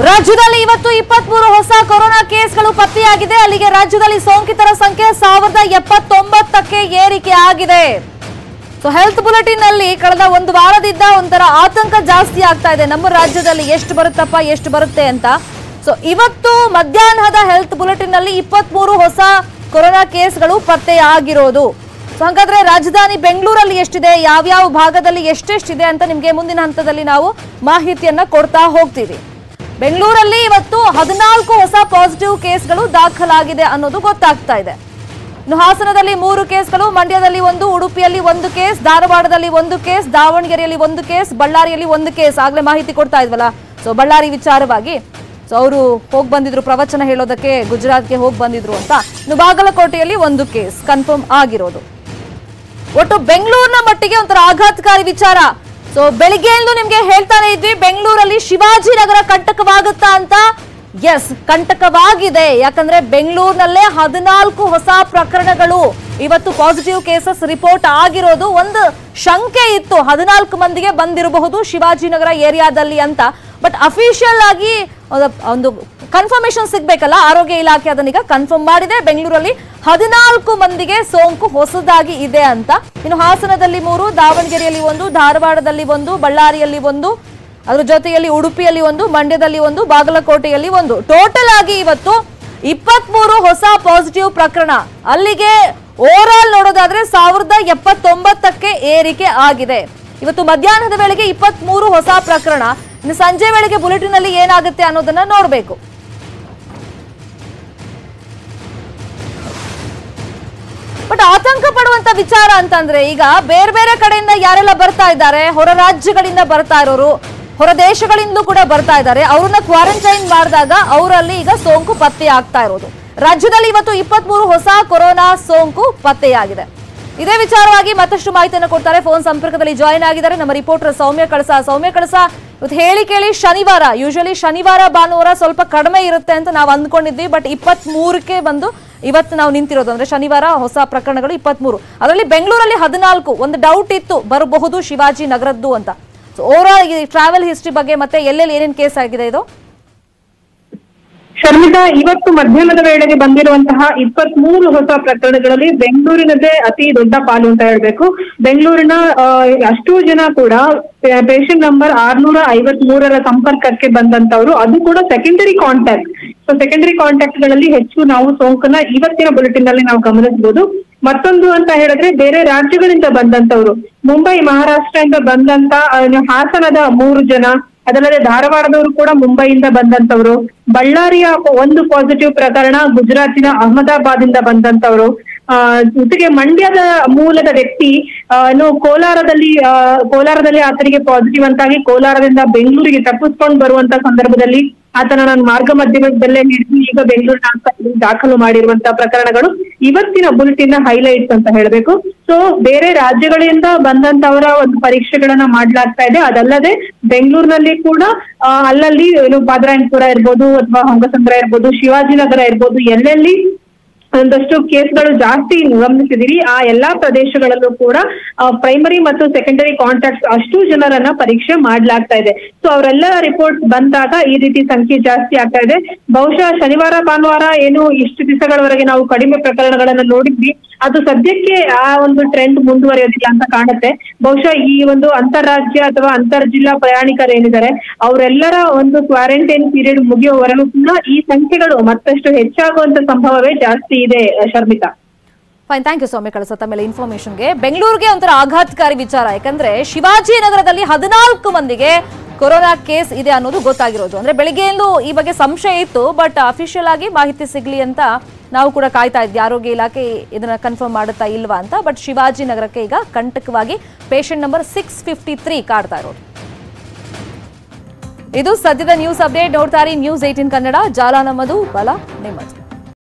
ರಾಜ್ಯದಲ್ಲಿ ಇವತ್ತು 23 ಹೊಸ ಕೊರೋನಾ ಕೇಸ್ಗಳು ಪತ್ತೆಯಾಗಿದೆ. ಅಲ್ಲಿಗೆ ರಾಜ್ಯದಲ್ಲಿ ಸೋಂಕಿತರ ಸಂಖ್ಯೆ 1079ಕ್ಕೆ ಏರಿಕೆ ಆಗಿದೆ. ಸೊ ಹೆಲ್ತ್ ಬುಲೆಟಿನ್ ನಲ್ಲಿ ಕಳೆದ ಒಂದು ವಾರದಿಂದ ಒಂಥರ ಆತಂಕ ಜಾಸ್ತಿ ಆಗ್ತಾ ಇದೆ. ನಮ್ಮ ರಾಜ್ಯದಲ್ಲಿ ಎಷ್ಟು ಬರುತ್ತೆ ಅಂತ. ಸೊ ಇವತ್ತು ಮಧ್ಯಾಹ್ನದ ಹೆಲ್ತ್ ಬುಲೆಟಿನ್ ನಲ್ಲಿ 23 ಹೊಸ ಕೊರೋನಾ ಕೇಸ್ಗಳು ಪತ್ತೆಯಾಗಿರೋದು. ಸೊ ಹಾಗಾದ್ರೆ ರಾಜಧಾನಿ ಬೆಂಗಳೂರಲ್ಲಿ ಎಷ್ಟಿದೆ, ಯಾವ್ಯಾವ ಭಾಗದಲ್ಲಿ ಎಷ್ಟೆಷ್ಟಿದೆ ಅಂತ ನಿಮಗೆ ಮುಂದಿನ ಹಂತದಲ್ಲಿ ನಾವು ಮಾಹಿತಿಯನ್ನ ಕೊಡ್ತಾ ಹೋಗ್ತೀವಿ. ಬೆಂಗಳೂರಲ್ಲಿ ಇವತ್ತು 14 ಹೊಸ ಪಾಸಿಟಿವ್ ಕೇಸ್ಗಳು ದಾಖಲಾಗಿದೆ ಅನ್ನೋದು ಗೊತ್ತಾಗ್ತಾ ಇದೆ. ಇನ್ನು ಹಾಸನದಲ್ಲಿ 3 ಕೇಸ್ಗಳು, ಮಂಡ್ಯದಲ್ಲಿ 1, ಉಡುಪಿಯಲ್ಲಿ 1 ಕೇಸ್, ಧಾರವಾಡದಲ್ಲಿ 1 ಕೇಸ್, ದಾವಣಗೆರೆಯಲ್ಲಿ 1 ಕೇಸ್, ಬಳ್ಳಾರಿಯಲ್ಲಿ 1 ಕೇಸ್. ಆಗ್ಲೇ ಮಾಹಿತಿ ಕೊಡ್ತಾ ಇದ್ವಲ್ಲ, ಸೊ ಬಳ್ಳಾರಿ ವಿಚಾರವಾಗಿ. ಸೊ ಅವರು ಹೋಗಿ ಬಂದಿದ್ರು ಪ್ರವಚನ ಹೇಳೋದಕ್ಕೆ, ಗುಜರಾತ್ಗೆ ಹೋಗಿ ಬಂದಿದ್ರು ಅಂತ. ಇನ್ನು ಬಾಗಲಕೋಟೆಯಲ್ಲಿ 1 ಕೇಸ್ ಕನ್ಫರ್ಮ್ ಆಗಿರೋದು. ಒಟ್ಟು ಬೆಂಗಳೂರಿನ ಮಟ್ಟಿಗೆ ಒಂಥರ ಆಘಾತಕಾರಿ ವಿಚಾರ. ಸೊ ಬೆಳಿಗ್ಗೆಯಿಂದ ನಿಮ್ಗೆ ಹೇಳ್ತಾನೆ ಇದ್ವಿ, ಬೆಂಗಳೂರಲ್ಲಿ ಶಿವಾಜಿನಗರ ಕಂಟಕವಾಗುತ್ತಾ ಅಂತ. ಎಸ್, ಕಂಟಕವಾಗಿದೆ. ಯಾಕಂದ್ರೆ ಬೆಂಗಳೂರಿನಲ್ಲೇ 14 ಹೊಸ ಪ್ರಕರಣಗಳು ಇವತ್ತು ಪಾಸಿಟಿವ್ ಕೇಸಸ್ ರಿಪೋರ್ಟ್ ಆಗಿರೋದು. ಒಂದು ಶಂಕೆ ಇತ್ತು, 14 ಮಂದಿಗೆ ಬಂದಿರಬಹುದು ಶಿವಾಜಿನಗರ ಏರಿಯಾದಲ್ಲಿ ಅಂತ. ಬಟ್ ಅಫಿಷಿಯಲ್ ಆಗಿ ಒಂದು ಕನ್ಫರ್ಮೇಶನ್ ಸಿಗ್ಬೇಕಲ್ಲ, ಆರೋಗ್ಯ ಇಲಾಖೆ ಅದನ್ನೀಗ ಕನ್ಫರ್ಮ್ ಮಾಡಿದೆ. ಬೆಂಗಳೂರಲ್ಲಿ 14 ಮಂದಿಗೆ ಸೋಂಕು ಹೊಸದಾಗಿ ಇದೆ ಅಂತ. ಇನ್ನು ಹಾಸನದಲ್ಲಿ 3, ದಾವಣಗೆರೆಯಲ್ಲಿ 1, ಧಾರವಾಡದಲ್ಲಿ 1, ಬಳ್ಳಾರಿಯಲ್ಲಿ 1, ಅದರ ಜೊತೆಯಲ್ಲಿ ಉಡುಪಿಯಲ್ಲಿ 1, ಮಂಡ್ಯದಲ್ಲಿ 1, ಬಾಗಲಕೋಟೆಯಲ್ಲಿ 1. ಟೋಟಲ್ ಆಗಿ ಇವತ್ತು 23 ಹೊಸ ಪಾಸಿಟಿವ್ ಪ್ರಕರಣ. ಅಲ್ಲಿಗೆ ಓವರ್ ಆಲ್ ನೋಡೋದಾದ್ರೆ 1079ಕ್ಕೆ ಏರಿಕೆ ಆಗಿದೆ. ಇವತ್ತು ಮಧ್ಯಾಹ್ನದ ವೇಳೆಗೆ 23 ಹೊಸ ಪ್ರಕರಣ. ಇನ್ನು ಸಂಜೆ ವೇಳೆಗೆ ಬುಲೆಟಿನ್ ಅಲ್ಲಿ ಏನಾಗುತ್ತೆ ಅನ್ನೋದನ್ನ ನೋಡಬೇಕು. ಬಟ್ ಆತಂಕ ಪಡುವಂತ ವಿಚಾರ ಅಂತಂದ್ರೆ, ಈಗ ಬೇರೆ ಬೇರೆ ಕಡೆಯಿಂದ ಯಾರೆಲ್ಲ ಬರ್ತಾ ಇದ್ದಾರೆ, ಹೊರ ರಾಜ್ಯಗಳಿಂದ ಬರ್ತಾ ಇರೋರು, ಹೊರ ದೇಶಗಳಿಂದಲೂ ಕೂಡ ಬರ್ತಾ ಇದ್ದಾರೆ. ಅವ್ರನ್ನ ಕ್ವಾರಂಟೈನ್ ಮಾಡಿದಾಗ ಅವರಲ್ಲಿ ಈಗ ಸೋಂಕು ಪತ್ತೆ ಆಗ್ತಾ ಇರೋದು. ರಾಜ್ಯದಲ್ಲಿ ಇವತ್ತು 23 ಹೊಸ ಕೊರೋನಾ ಸೋಂಕು ಪತ್ತೆಯಾಗಿದೆ. ಇದೇ ವಿಚಾರವಾಗಿ ಮತ್ತಷ್ಟು ಮಾಹಿತಿಯನ್ನು ಕೊಡ್ತಾರೆ. ಫೋನ್ ಸಂಪರ್ಕದಲ್ಲಿ ಜಾಯಿನ್ ಆಗಿದ್ದಾರೆ ನಮ್ಮ ರಿಪೋರ್ಟರ್ ಸೌಮ್ಯ ಕಳಸ. ಇವತ್ತು ಹೇಳಿ ಕೇಳಿ ಶನಿವಾರ, ಯೂಶಲಿ ಶನಿವಾರ ಭಾನುವಾರ ಸ್ವಲ್ಪ ಕಡಿಮೆ ಇರುತ್ತೆ ಅಂತ ನಾವು ಅಂದ್ಕೊಂಡಿದ್ವಿ. ಬಟ್ 23ಕ್ಕೆ ಬಂದು ಇವತ್ತು ನಾವು ನಿಂತಿರೋದು. ಅಂದ್ರೆ ಶನಿವಾರ ಹೊಸ ಪ್ರಕರಣಗಳು 23. ಅದರಲ್ಲಿ ಬೆಂಗಳೂರಲ್ಲಿ 14. ಒಂದು ಡೌಟ್ ಇತ್ತು, ಬರಬಹುದು ಶಿವಾಜಿ ನಗರದ್ದು ಅಂತ. ಸೊ ಓವರ್ ಆಲ್ ಈ ಟ್ರಾವೆಲ್ ಹಿಸ್ಟ್ರಿ ಬಗ್ಗೆ ಮತ್ತೆ ಎಲ್ಲೆಲ್ಲಿ ಏನೇನು ಕೇಸ್ ಆಗಿದೆ ಇದು? ಶರ್ಮಿತಾ, ಇವತ್ತು ಮಧ್ಯಾಹ್ನದ ವೇಳೆಗೆ ಬಂದಿರುವಂತಹ 23 ಹೊಸ ಪ್ರಕರಣಗಳಲ್ಲಿ ಬೆಂಗಳೂರಿನದೇ ಅತಿ ದೊಡ್ಡ ಪಾಲು ಅಂತ ಹೇಳ್ಬೇಕು. ಬೆಂಗಳೂರಿನ ಅಷ್ಟೂ ಜನ ಕೂಡ ಪೇಷಂಟ್ ನಂಬರ್ 653ರ ಸಂಪರ್ಕಕ್ಕೆ ಬಂದಂತವ್ರು, ಅದು ಕೂಡ secondary contact. So secondary contact ಗಳಲ್ಲಿ ಹೆಚ್ಚು ನಾವು ಸೋಂಕನ್ನ ಇವತ್ತಿನ ಬುಲೆಟಿನ್ ನಲ್ಲಿ ನಾವು ಗಮನಿಸಬಹುದು. ಮತ್ತೊಂದು ಅಂತ ಹೇಳಿದ್ರೆ ಬೇರೆ ರಾಜ್ಯಗಳಿಂದ ಬಂದಂತವ್ರು, ಮುಂಬೈ ಮಹಾರಾಷ್ಟ್ರದಿಂದ ಬಂದಂತ ಹಾಸನದ 3 ಜನ, ಅದಲ್ಲದೆ ಧಾರವಾಡದವರು ಕೂಡ ಮುಂಬೈಯಿಂದ ಬಂದಂತವ್ರು, ಬಳ್ಳಾರಿಯ 1 ಪಾಸಿಟಿವ್ ಪ್ರಕರಣ ಗುಜರಾತಿನ ಅಹಮದಾಬಾದ್ ಇಂದ ಬಂದಂತವ್ರು, ಜೊತೆಗೆ ಮಂಡ್ಯದ ಮೂಲದ ವ್ಯಕ್ತಿ ಕೋಲಾರದಲ್ಲಿ ಆತನಿಗೆ ಪಾಸಿಟಿವ್ ಅಂತಾಗಿ ಕೋಲಾರದಿಂದ ಬೆಂಗಳೂರಿಗೆ ತಪ್ಪಿಸ್ಕೊಂಡು ಬರುವಂತ ಸಂದರ್ಭದಲ್ಲಿ ಆತನ ನಾನು ಮಾರ್ಗ ಮಧ್ಯದಲ್ಲೇ ಹಿಡಿದು ಈಗ ಬೆಂಗಳೂರಿನ ದಾಖಲು ಮಾಡಿರುವಂತಹ ಪ್ರಕರಣಗಳು ಇವತ್ತಿನ ಬುಲೆಟಿನ್ ಹೈಲೈಟ್ಸ್ ಅಂತ ಹೇಳ್ಬೇಕು. ಸೊ ಬೇರೆ ರಾಜ್ಯಗಳಿಂದ ಬಂದಂತವರ ಒಂದು ಪರೀಕ್ಷೆಗಳನ್ನ ಮಾಡ್ಲಾಗ್ತಾ ಇದೆ. ಅದಲ್ಲದೆ ಬೆಂಗಳೂರಿನಲ್ಲಿ ಕೂಡ ಅಲ್ಲಲ್ಲಿ ಪಾದರಾಯನಪುರ ಇರ್ಬೋದು, ಅಥವಾ ಹೊಂಗಸಂದ್ರ ಇರ್ಬೋದು, ಶಿವಾಜಿನಗರ ಇರ್ಬೋದು, ಎಲ್ಲೆಲ್ಲಿ ಒಂದಷ್ಟು ಕೇಸ್ಗಳು ಜಾಸ್ತಿ ಗಮನಿಸಿದಿರಿ, ಆ ಎಲ್ಲಾ ಪ್ರದೇಶಗಳಲ್ಲೂ ಕೂಡ ಪ್ರೈಮರಿ ಮತ್ತು ಸೆಕೆಂಡರಿ ಕಾಂಟ್ಯಾಕ್ಟ್ಸ್ ಅಷ್ಟು ಜನರನ್ನ ಪರೀಕ್ಷೆ ಮಾಡ್ಲಾಗ್ತಾ ಇದೆ. ಸೊ ಅವರೆಲ್ಲ ರಿಪೋರ್ಟ್ ಬಂದಾಗ ಈ ರೀತಿ ಸಂಖ್ಯೆ ಜಾಸ್ತಿ ಆಗ್ತಾ ಇದೆ. ಬಹುಶಃ ಶನಿವಾರ ಭಾನುವಾರ ಏನು ಇಷ್ಟು ದಿವಸಗಳವರೆಗೆ ನಾವು ಕಡಿಮೆ ಪ್ರಕರಣಗಳನ್ನ ನೋಡಿದ್ವಿ, ಅದು ಸದ್ಯಕ್ಕೆ ಆ ಒಂದು ಟ್ರೆಂಡ್ ಮುಂದುವರಿಯೋದಿಲ್ಲ ಅಂತ ಕಾಣುತ್ತೆ. ಬಹುಶಃ ಈ ಒಂದು ಅಂತಾರಾಜ್ಯ ಅಥವಾ ಅಂತರ್ ಜಿಲ್ಲಾ ಪ್ರಯಾಣಿಕರು ಏನಿದ್ದಾರೆ ಅವರೆಲ್ಲರ ಒಂದು ಕ್ವಾರಂಟೈನ್ ಪೀರಿಯಡ್ ಮುಗಿಯುವವರೆಗೂ ಕೂಡ ಈ ಸಂಖ್ಯೆಗಳು ಮತ್ತಷ್ಟು ಹೆಚ್ಚಾಗುವಂತ ಸಂಭವವೇ ಜಾಸ್ತಿ ಇದೆ. ಶರ್ಮಿತಾ, ಫೈನ್, ಥ್ಯಾಂಕ್ ಯು ಸೌಮ್ಯ ಕಳಸ ತಮ್ಮೆಲ್ಲ ಇನ್ಫಾರ್ಮೇಶನ್ಗೆ. ಬೆಂಗಳೂರಿಗೆ ಒಂಥರ ಆಘಾತಕಾರಿ ವಿಚಾರ, ಯಾಕಂದ್ರೆ ಶಿವಾಜಿನಗರದಲ್ಲಿ 14 ಮಂದಿಗೆ ಕೊರೋನಾ ಕೇಸ್ ಇದೆ ಅನ್ನೋದು ಗೊತ್ತಾಗಿರೋದು. ಅಂದ್ರೆ ಬೆಳಿಗ್ಗೆಯಿಂದಲೂ ಈ ಬಗ್ಗೆ ಸಂಶಯ ಇತ್ತು, ಬಟ್ ಅಫಿಷಿಯಲ್ ಆಗಿ ಮಾಹಿತಿ ಸಿಗ್ಲಿ ಅಂತ ನಾವು ಕೂಡ ಕಾಯ್ತಾ ಇದ್ವಿ, ಆರೋಗ್ಯ ಇಲಾಖೆ ಇದನ್ನ ಕನ್ಫರ್ಮ್ ಮಾಡುತ್ತಾ ಇಲ್ವಾ ಅಂತ. ಬಟ್ ಶಿವಾಜಿನಗರಕ್ಕೆ ಈಗ ಕಂಟಕವಾಗಿ ಪೇಷಂಟ್ ನಂಬರ್ 653 ಕಾಡ್ತಾ ಇರೋದು. ಇದು ಸದ್ಯದ ನ್ಯೂಸ್ ಅಪ್ಡೇಟ್. ನೋಡ್ತಾರೆ ನ್ಯೂಸ್ 18 ಕನ್ನಡ. ಜಾಲ ನಮ್ಮದು, ಬಲ ನಿಮ್ಮದು.